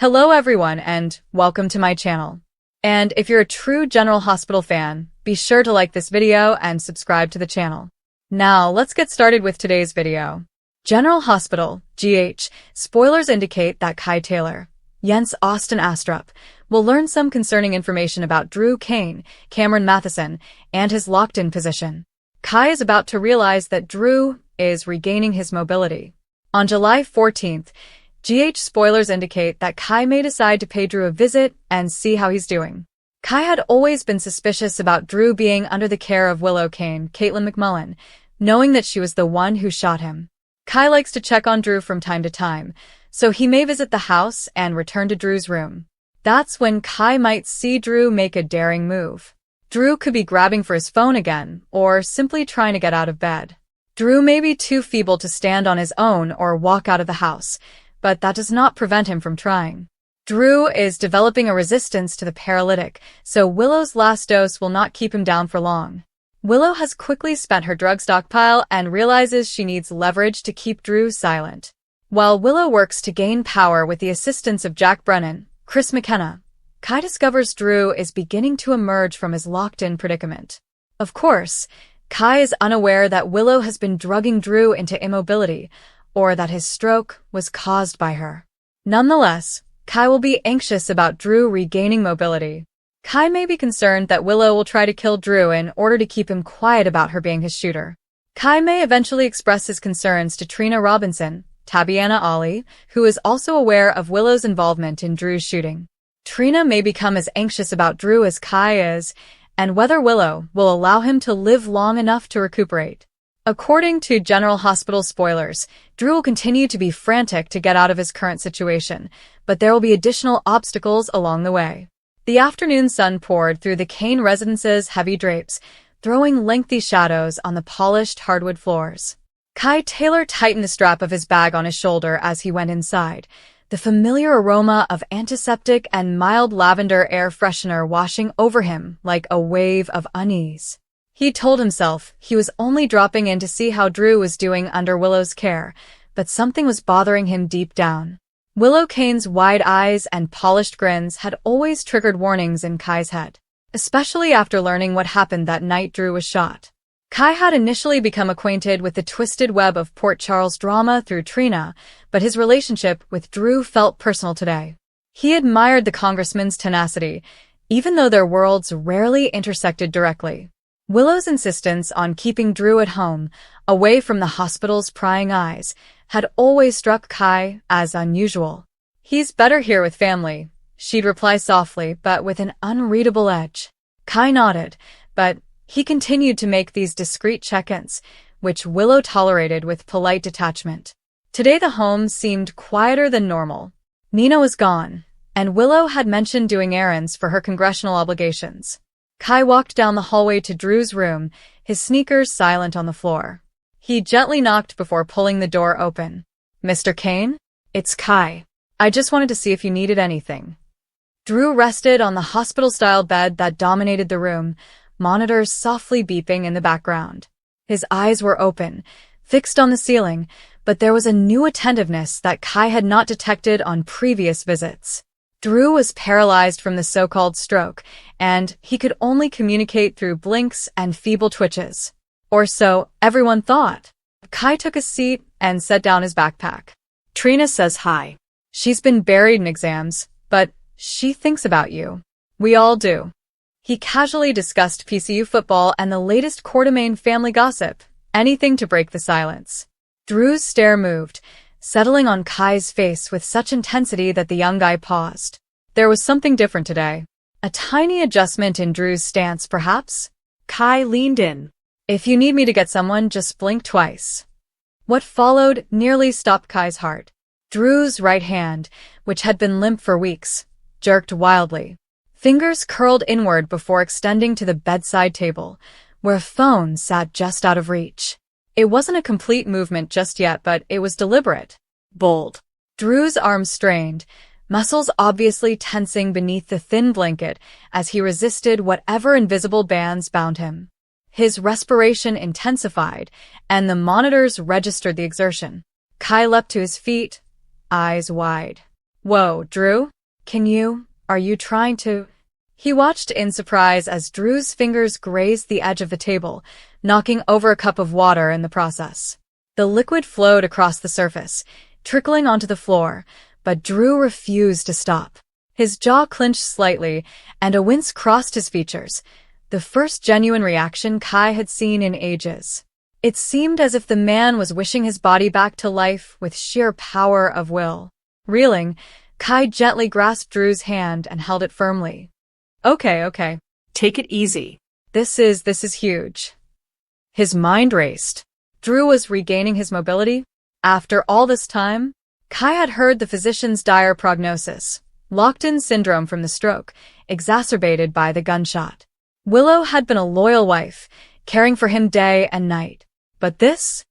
Hello everyone and welcome to my channel. And if you're a true General Hospital fan, be sure to like this video and subscribe to the channel. Now let's get started with today's video. General Hospital, GH, spoilers indicate that Kai Taylor, Jens Austin Astrup, will learn some concerning information about Drew Kane, Cameron Matheson, and his locked-in position. Kai is about to realize that Drew is regaining his mobility. On July 14th, GH spoilers indicate that Kai may decide to pay Drew a visit and see how he's doing. Kai had always been suspicious about Drew being under the care of Willow Kane, Caitlin McMullen, knowing that she was the one who shot him. Kai likes to check on Drew from time to time, so he may visit the house and return to Drew's room. That's when Kai might see Drew make a daring move. Drew could be grabbing for his phone again, or simply trying to get out of bed. Drew may be too feeble to stand on his own or walk out of the house, but that does not prevent him from trying. Drew is developing a resistance to the paralytic, so Willow's last dose will not keep him down for long. Willow has quickly spent her drug stockpile and realizes she needs leverage to keep Drew silent. While Willow works to gain power with the assistance of Jack Brennan, Chris McKenna, Kai discovers Drew is beginning to emerge from his locked-in predicament. Of course, Kai is unaware that Willow has been drugging Drew into immobility, or that his stroke was caused by her. Nonetheless, Kai will be anxious about Drew regaining mobility. Kai may be concerned that Willow will try to kill Drew in order to keep him quiet about her being his shooter. Kai may eventually express his concerns to Trina Robinson, Tabiana Ali, who is also aware of Willow's involvement in Drew's shooting. Trina may become as anxious about Drew as Kai is, and whether Willow will allow him to live long enough to recuperate. According to General Hospital spoilers, Drew will continue to be frantic to get out of his current situation, but there will be additional obstacles along the way. The afternoon sun poured through the Kane residence's heavy drapes, throwing lengthy shadows on the polished hardwood floors. Kai Taylor tightened the strap of his bag on his shoulder as he went inside, the familiar aroma of antiseptic and mild lavender air freshener washing over him like a wave of unease. He told himself he was only dropping in to see how Drew was doing under Willow's care, but something was bothering him deep down. Willow Kane's wide eyes and polished grins had always triggered warnings in Kai's head, especially after learning what happened that night Drew was shot. Kai had initially become acquainted with the twisted web of Port Charles drama through Trina, but his relationship with Drew felt personal today. He admired the congressman's tenacity, even though their worlds rarely intersected directly. Willow's insistence on keeping Drew at home, away from the hospital's prying eyes, had always struck Kai as unusual. "He's better here with family," she'd reply softly but with an unreadable edge. Kai nodded, but he continued to make these discreet check-ins, which Willow tolerated with polite detachment. Today the home seemed quieter than normal. Nina was gone, and Willow had mentioned doing errands for her congressional obligations. Kai walked down the hallway to Drew's room, his sneakers silent on the floor. He gently knocked before pulling the door open. "Mr. Kane? It's Kai. I just wanted to see if you needed anything." Drew rested on the hospital-style bed that dominated the room, monitors softly beeping in the background. His eyes were open, fixed on the ceiling, but there was a new attentiveness that Kai had not detected on previous visits. Drew was paralyzed from the so-called stroke, and he could only communicate through blinks and feeble twitches. Or so everyone thought. Kai took a seat and set down his backpack. "Trina says hi. She's been buried in exams, but she thinks about you. We all do." He casually discussed PCU football and the latest Coeur d'Alene family gossip, anything to break the silence. Drew's stare moved, settling on Kai's face with such intensity that the young guy paused. There was something different today. A tiny adjustment in Drew's stance, perhaps? Kai leaned in. "If you need me to get someone, just blink twice." What followed nearly stopped Kai's heart. Drew's right hand, which had been limp for weeks, jerked wildly. Fingers curled inward before extending to the bedside table, where a phone sat just out of reach. It wasn't a complete movement just yet, but it was deliberate. Bold. Drew's arms strained, muscles obviously tensing beneath the thin blanket as he resisted whatever invisible bands bound him. His respiration intensified, and the monitors registered the exertion. Kai leapt to his feet, eyes wide. "Whoa, Drew? Are you trying to? He watched in surprise as Drew's fingers grazed the edge of the table, knocking over a cup of water in the process. The liquid flowed across the surface, trickling onto the floor, but Drew refused to stop. His jaw clenched slightly, and a wince crossed his features, the first genuine reaction Kai had seen in ages. It seemed as if the man was wishing his body back to life with sheer power of will. Reeling, Kai gently grasped Drew's hand and held it firmly. Okay. Take it easy. This is huge. His mind raced. Drew was regaining his mobility. After all this time, Kai had heard the physician's dire prognosis, locked-in syndrome from the stroke, exacerbated by the gunshot. Willow had been a loyal wife, caring for him day and night. But this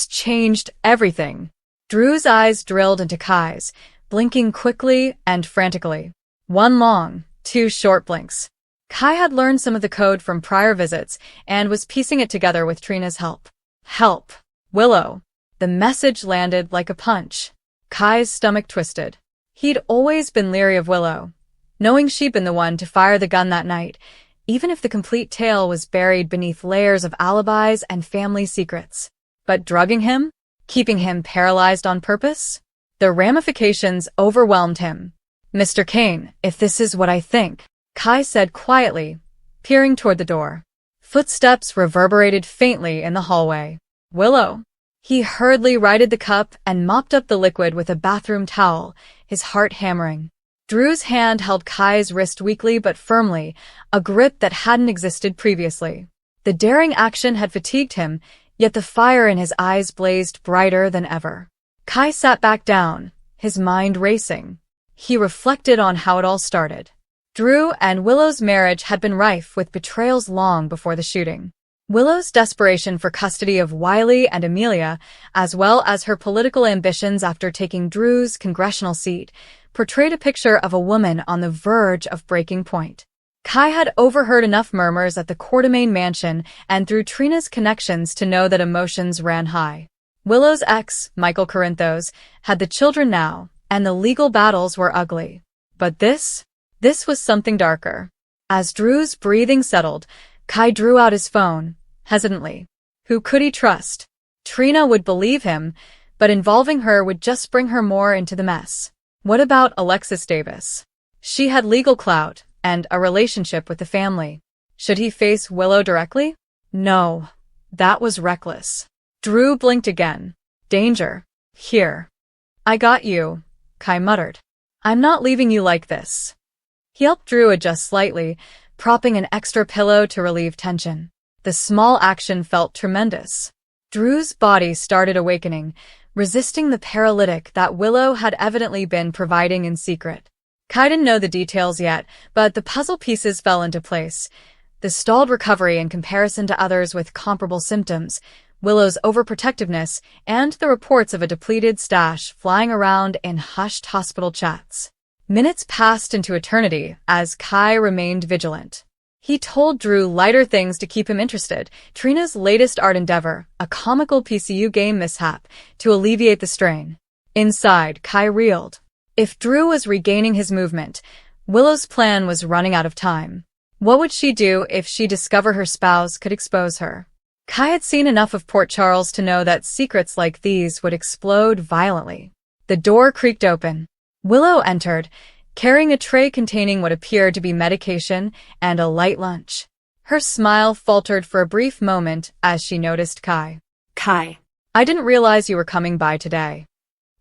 changed everything. Drew's eyes drilled into Kai's, blinking quickly and frantically. One long, two short blinks. Kai had learned some of the code from prior visits and was piecing it together with Trina's help. Help! Willow! The message landed like a punch. Kai's stomach twisted. He'd always been leery of Willow, knowing she'd been the one to fire the gun that night, even if the complete tale was buried beneath layers of alibis and family secrets. But drugging him? Keeping him paralyzed on purpose? The ramifications overwhelmed him. Mr. Kane, if this is what I think, Kai said quietly, peering toward the door. Footsteps reverberated faintly in the hallway. Willow. He hurriedly righted the cup and mopped up the liquid with a bathroom towel, his heart hammering. Drew's hand held Kai's wrist weakly but firmly, a grip that hadn't existed previously. The daring action had fatigued him, yet the fire in his eyes blazed brighter than ever. Kai sat back down, his mind racing. He reflected on how it all started. Drew and Willow's marriage had been rife with betrayals long before the shooting. Willow's desperation for custody of Wiley and Amelia, as well as her political ambitions after taking Drew's congressional seat, portrayed a picture of a woman on the verge of breaking point. Kai had overheard enough murmurs at the Quartermain mansion and through Trina's connections to know that emotions ran high. Willow's ex, Michael Corinthos, had the children now, and the legal battles were ugly. But this was something darker. As Drew's breathing settled, Kai drew out his phone, hesitantly. Who could he trust? Trina would believe him, but involving her would just bring her more into the mess. What about Alexis Davis? She had legal clout and a relationship with the family. Should he face Willow directly? No, that was reckless. Drew blinked again. Danger. Here. I got you, Kai muttered. I'm not leaving you like this. He helped Drew adjust slightly, propping an extra pillow to relieve tension. The small action felt tremendous. Drew's body started awakening, resisting the paralytic that Willow had evidently been providing in secret. Kai didn't know the details yet, but the puzzle pieces fell into place. The stalled recovery in comparison to others with comparable symptoms, Willow's overprotectiveness, and the reports of a depleted stash flying around in hushed hospital chats. Minutes passed into eternity as Kai remained vigilant. He told Drew lighter things to keep him interested, Trina's latest art endeavor, a comical PCU game mishap, to alleviate the strain. Inside, Kai reeled. If Drew was regaining his movement, Willow's plan was running out of time. What would she do if she discovered her spouse could expose her? Kai had seen enough of Port Charles to know that secrets like these would explode violently. The door creaked open. Willow entered, carrying a tray containing what appeared to be medication and a light lunch. Her smile faltered for a brief moment as she noticed Kai. Kai. I didn't realize you were coming by today.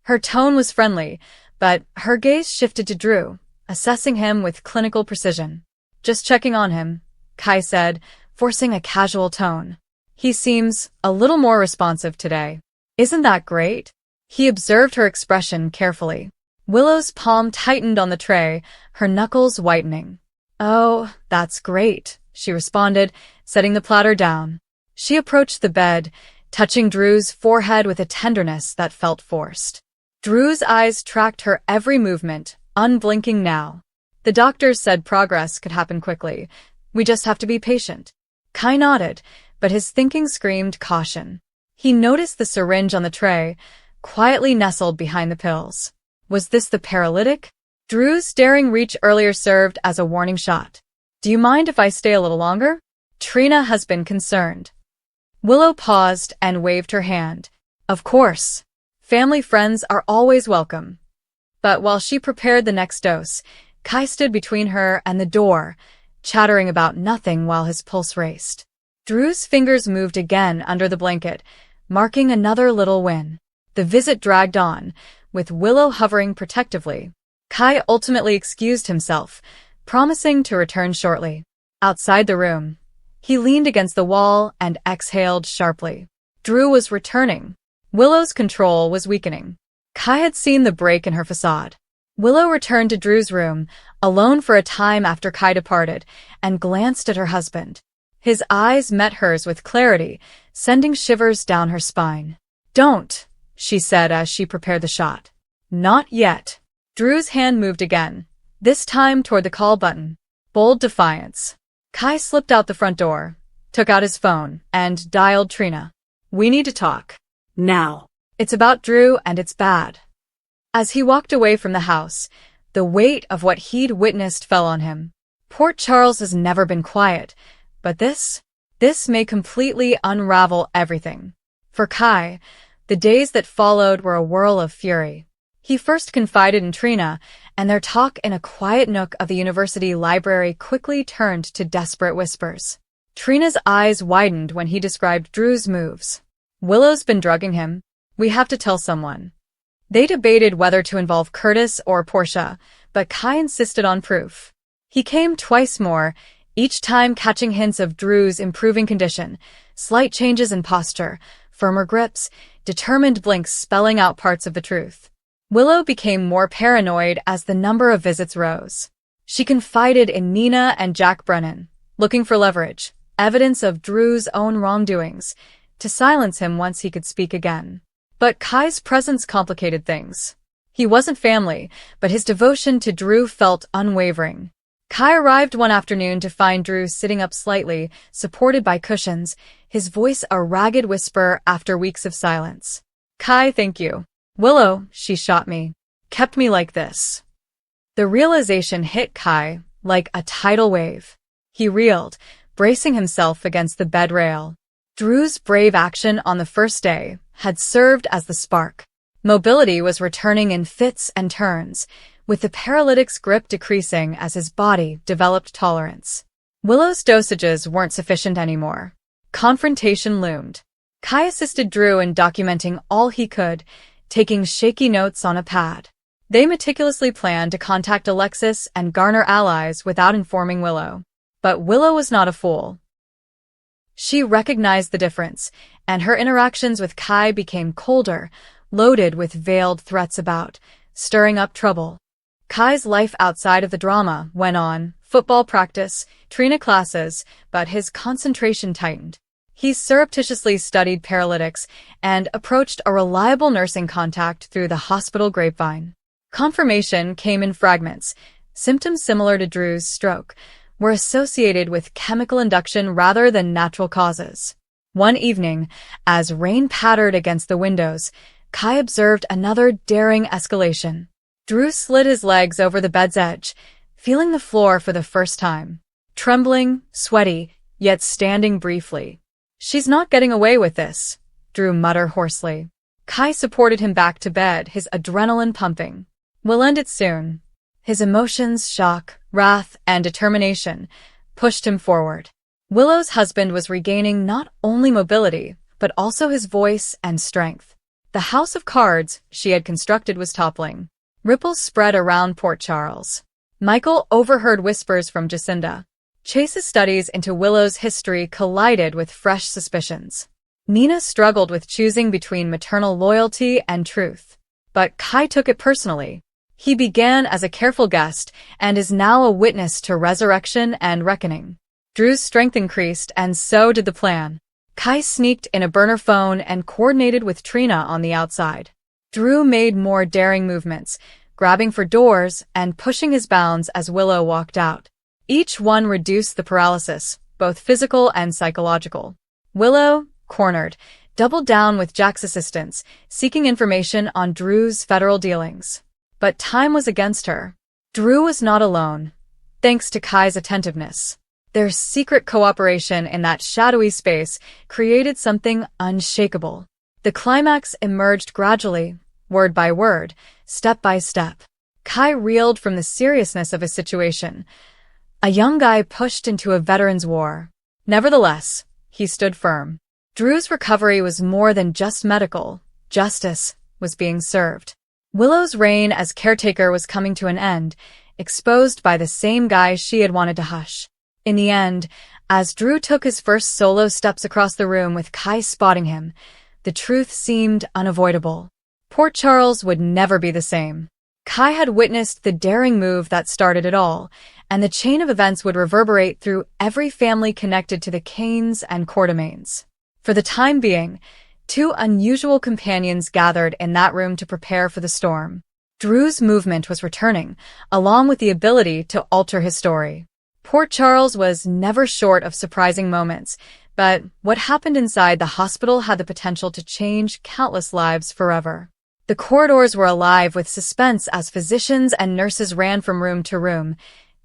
Her tone was friendly, but her gaze shifted to Drew, assessing him with clinical precision. Just checking on him, Kai said, forcing a casual tone. He seems a little more responsive today. Isn't that great? He observed her expression carefully. Willow's palm tightened on the tray, her knuckles whitening. Oh, that's great, she responded, setting the platter down. She approached the bed, touching Drew's forehead with a tenderness that felt forced. Drew's eyes tracked her every movement, unblinking now. The doctors said progress could happen quickly. We just have to be patient. Kai nodded, but his thinking screamed caution. He noticed the syringe on the tray, quietly nestled behind the pills. Was this the paralytic? Drew's daring reach earlier served as a warning shot. Do you mind if I stay a little longer? Trina has been concerned. Willow paused and waved her hand. Of course. Family friends are always welcome. But while she prepared the next dose, Kai stood between her and the door, chattering about nothing while his pulse raced. Drew's fingers moved again under the blanket, marking another little win. The visit dragged on, with Willow hovering protectively. Kai ultimately excused himself, promising to return shortly. Outside the room, he leaned against the wall and exhaled sharply. Drew was returning. Willow's control was weakening. Kai had seen the break in her facade. Willow returned to Drew's room, alone for a time after Kai departed, and glanced at her husband. His eyes met hers with clarity, sending shivers down her spine. Don't, she said as she prepared the shot. Not yet. Drew's hand moved again, this time toward the call button. Bold defiance. Kai slipped out the front door, took out his phone, and dialed Trina. We need to talk. Now. It's about Drew and it's bad. As he walked away from the house, the weight of what he'd witnessed fell on him. Port Charles has never been quiet, but this may completely unravel everything. For Kai, the days that followed were a whirl of fury. He first confided in Trina, and their talk in a quiet nook of the university library quickly turned to desperate whispers. Trina's eyes widened when he described Drew's moves. Willow's been drugging him. We have to tell someone. They debated whether to involve Curtis or Portia, but Kai insisted on proof. He came twice more, each time catching hints of Drew's improving condition, slight changes in posture, firmer grips, determined blinks spelling out parts of the truth. Willow became more paranoid as the number of visits rose. She confided in Nina and Jack Brennan, looking for leverage, evidence of Drew's own wrongdoings, to silence him once he could speak again. But Kai's presence complicated things. He wasn't family, but his devotion to Drew felt unwavering. Kai arrived one afternoon to find Drew sitting up slightly, supported by cushions, his voice a ragged whisper after weeks of silence. Kai, thank you. Willow, she shot me, kept me like this. The realization hit Kai like a tidal wave. He reeled, bracing himself against the bed rail. Drew's brave action on the first day had served as the spark. Mobility was returning in fits and turns, with the paralytic's grip decreasing as his body developed tolerance. Willow's dosages weren't sufficient anymore. Confrontation loomed. Kai assisted Drew in documenting all he could, taking shaky notes on a pad. They meticulously planned to contact Alexis and garner allies without informing Willow. But Willow was not a fool. She recognized the difference, and her interactions with Kai became colder, loaded with veiled threats about stirring up trouble. Kai's life outside of the drama went on, football practice, Trina classes, but his concentration tightened. He surreptitiously studied paralytics and approached a reliable nursing contact through the hospital grapevine. Confirmation came in fragments. Symptoms similar to Drew's stroke were associated with chemical induction rather than natural causes. One evening, as rain pattered against the windows, Kai observed another daring escalation. Drew slid his legs over the bed's edge, feeling the floor for the first time. Trembling, sweaty, yet standing briefly. She's not getting away with this, Drew muttered hoarsely. Kai supported him back to bed, his adrenaline pumping. We'll end it soon. His emotions, shock, wrath, and determination pushed him forward. Willow's husband was regaining not only mobility, but also his voice and strength. The house of cards she had constructed was toppling. Ripples spread around Port Charles. Michael overheard whispers from Jacinda. Chase's studies into Willow's history collided with fresh suspicions. Nina struggled with choosing between maternal loyalty and truth. But Kai took it personally. He began as a careful guest and is now a witness to resurrection and reckoning. Drew's strength increased, and so did the plan. Kai sneaked in a burner phone and coordinated with Trina on the outside. Drew made more daring movements, grabbing for doors and pushing his bounds as Willow walked out. Each one reduced the paralysis, both physical and psychological. Willow, cornered, doubled down with Jack's assistance, seeking information on Drew's federal dealings. But time was against her. Drew was not alone, thanks to Kai's attentiveness. Their secret cooperation in that shadowy space created something unshakable. The climax emerged gradually, word by word, step by step. Kai reeled from the seriousness of his situation. A young guy pushed into a veteran's war. Nevertheless, he stood firm. Drew's recovery was more than just medical. Justice was being served. Willow's reign as caretaker was coming to an end, exposed by the same guy she had wanted to hush. In the end, as Drew took his first solo steps across the room with Kai spotting him, the truth seemed unavoidable. Port Charles would never be the same. Kai had witnessed the daring move that started it all, and the chain of events would reverberate through every family connected to the Canes and Quartermaines. For the time being, two unusual companions gathered in that room to prepare for the storm. Drew's movement was returning, along with the ability to alter his story. Port Charles was never short of surprising moments, but what happened inside the hospital had the potential to change countless lives forever. The corridors were alive with suspense as physicians and nurses ran from room to room,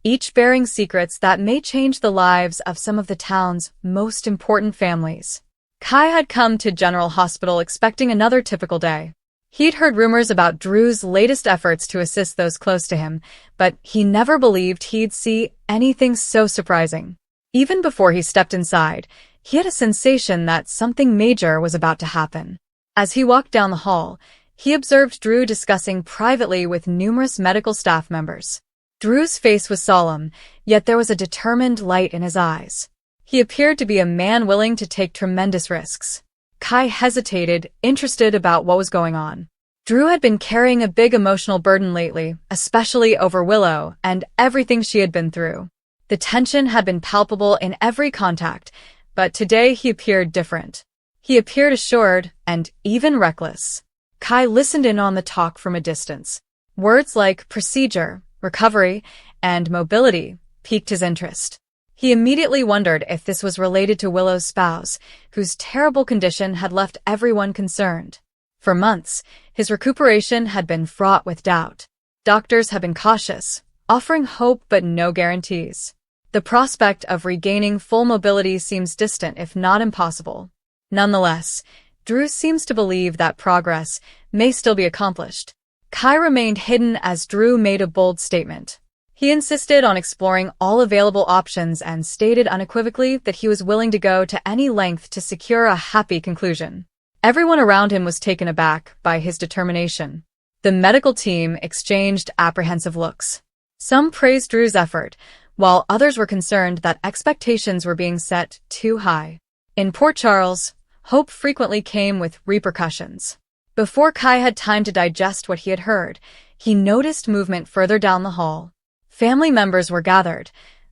each bearing secrets that may change the lives of some of the town's most important families. Kai had come to General Hospital expecting another typical day. He'd heard rumors about Drew's latest efforts to assist those close to him, but he never believed he'd see anything so surprising. Even before he stepped inside, he had a sensation that something major was about to happen. As he walked down the hall, he observed Drew discussing privately with numerous medical staff members. Drew's face was solemn, yet there was a determined light in his eyes. He appeared to be a man willing to take tremendous risks. Kai hesitated, interested about what was going on. Drew had been carrying a big emotional burden lately, especially over Willow and everything she had been through. The tension had been palpable in every contact, but today he appeared different. He appeared assured and even reckless. Kai listened in on the talk from a distance. Words like procedure, recovery, and mobility piqued his interest. He immediately wondered if this was related to Willow's spouse, whose terrible condition had left everyone concerned. For months, his recuperation had been fraught with doubt. Doctors had been cautious, offering hope but no guarantees. The prospect of regaining full mobility seems distant if not impossible. Nonetheless, Drew seems to believe that progress may still be accomplished. Kai remained hidden as Drew made a bold statement. He insisted on exploring all available options and stated unequivocally that he was willing to go to any length to secure a happy conclusion. Everyone around him was taken aback by his determination. The medical team exchanged apprehensive looks. Some praised Drew's effort, while others were concerned that expectations were being set too high. In Port Charles, hope frequently came with repercussions. Before Kai had time to digest what he had heard, he noticed movement further down the hall. Family members were gathered,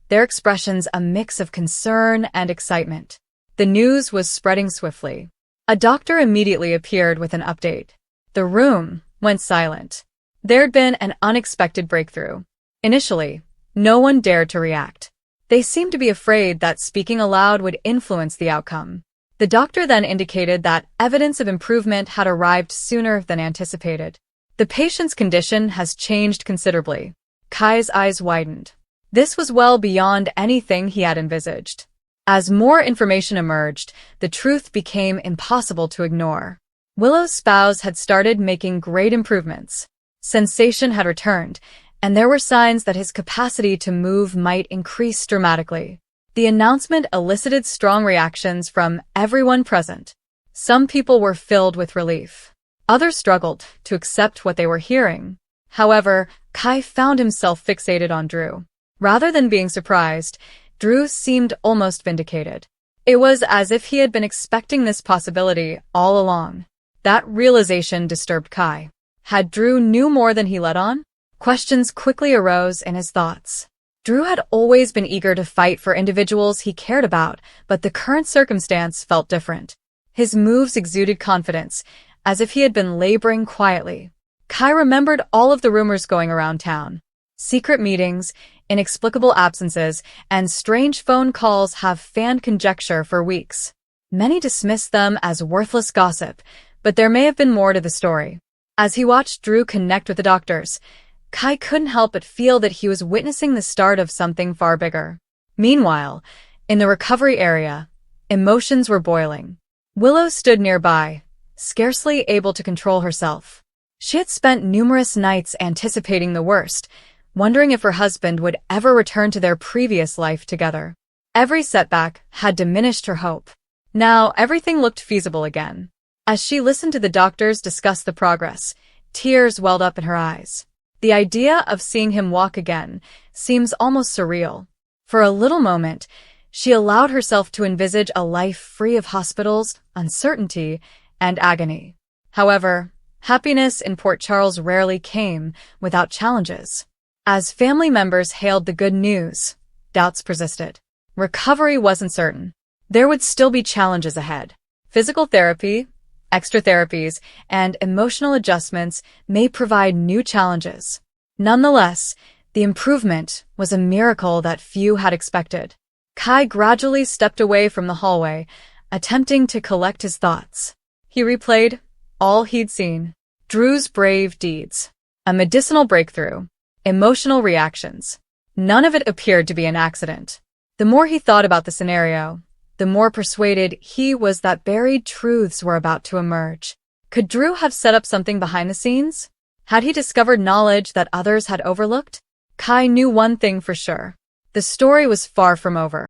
their expressions a mix of concern and excitement. The news was spreading swiftly. A doctor immediately appeared with an update. The room went silent. There'd been an unexpected breakthrough. Initially, no one dared to react. They seemed to be afraid that speaking aloud would influence the outcome. The doctor then indicated that evidence of improvement had arrived sooner than anticipated. The patient's condition has changed considerably. Kai's eyes widened. This was well beyond anything he had envisaged. As more information emerged, the truth became impossible to ignore. Willow's spouse had started making great improvements. Sensation had returned, and there were signs that his capacity to move might increase dramatically. The announcement elicited strong reactions from everyone present. Some people were filled with relief. Others struggled to accept what they were hearing. However, Kai found himself fixated on Drew. Rather than being surprised, Drew seemed almost vindicated. It was as if he had been expecting this possibility all along. That realization disturbed Kai. Had Drew knew more than he let on? Questions quickly arose in his thoughts. Drew had always been eager to fight for individuals he cared about, but the current circumstance felt different. His moves exuded confidence, as if he had been laboring quietly. Kai remembered all of the rumors going around town. Secret meetings, inexplicable absences, and strange phone calls have fanned conjecture for weeks. Many dismissed them as worthless gossip, but there may have been more to the story. As he watched Drew connect with the doctors, Kai couldn't help but feel that he was witnessing the start of something far bigger. Meanwhile, in the recovery area, emotions were boiling. Willow stood nearby, scarcely able to control herself. She had spent numerous nights anticipating the worst, wondering if her husband would ever return to their previous life together. Every setback had diminished her hope. Now everything looked feasible again. As she listened to the doctors discuss the progress, tears welled up in her eyes. The idea of seeing him walk again seems almost surreal. For a little moment, she allowed herself to envisage a life free of hospitals, uncertainty, and agony. However, happiness in Port Charles rarely came without challenges. As family members hailed the good news, doubts persisted. Recovery wasn't certain. There would still be challenges ahead. Physical therapy, extra therapies, and emotional adjustments may provide new challenges. Nonetheless, the improvement was a miracle that few had expected. Kai gradually stepped away from the hallway, attempting to collect his thoughts. He replayed all he'd seen. Drew's brave deeds, a medicinal breakthrough, emotional reactions. None of it appeared to be an accident. The more he thought about the scenario, the more persuaded he was that buried truths were about to emerge. Could Drew have set up something behind the scenes? Had he discovered knowledge that others had overlooked? Kai knew one thing for sure. The story was far from over.